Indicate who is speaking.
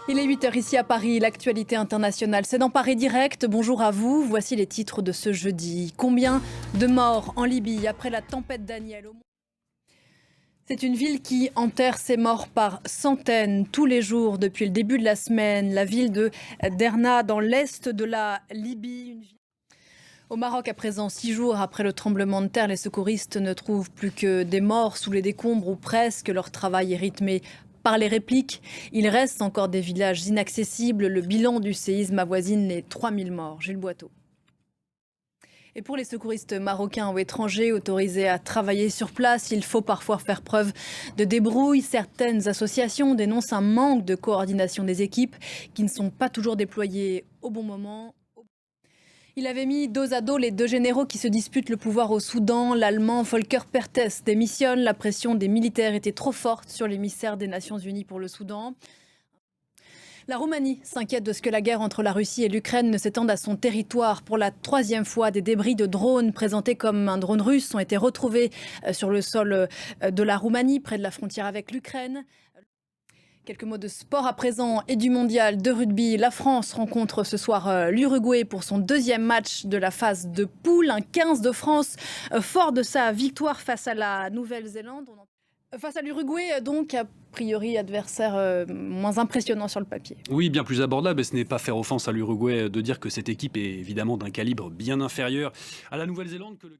Speaker 1: Il est 8 h ici à Paris, l'actualité internationale, c'est dans Paris Direct. Bonjour à vous, voici les titres de ce jeudi. Combien de morts en Libye après la tempête Daniel? C'est une ville qui enterre ses morts par centaines tous les jours depuis le début de la semaine. La ville de Derna dans l'est de la Libye. Au Maroc, à présent, 6 jours après le tremblement de terre, les secouristes ne trouvent plus que des morts sous les décombres ou presque. Leur travail est rythmé par les répliques. Il reste encore des villages inaccessibles. Le bilan du séisme avoisine les 3000 morts. Gilles Boiteau. Et pour les secouristes marocains ou étrangers autorisés à travailler sur place, il faut parfois faire preuve de débrouille. Certaines associations dénoncent un manque de coordination des équipes qui ne sont pas toujours déployées au bon moment. Il avait mis dos à dos les deux généraux qui se disputent le pouvoir au Soudan. L'Allemand Volker Perthes démissionne. La pression des militaires était trop forte sur l'émissaire des Nations Unies pour le Soudan. La Roumanie s'inquiète de ce que la guerre entre la Russie et l'Ukraine ne s'étende à son territoire. Pour la 3e fois, des débris de drones présentés comme un drone russe ont été retrouvés sur le sol de la Roumanie, près de la frontière avec l'Ukraine. Quelques mots de sport à présent et du mondial de rugby. La France rencontre ce soir l'Uruguay pour son 2e match de la phase de poule. Un 15 de France fort de sa victoire face à la Nouvelle-Zélande. Face à l'Uruguay, donc, a priori adversaire moins impressionnant sur le papier.
Speaker 2: Oui, bien plus abordable, et ce n'est pas faire offense à l'Uruguay de dire que cette équipe est évidemment d'un calibre bien inférieur à la Nouvelle-Zélande que le...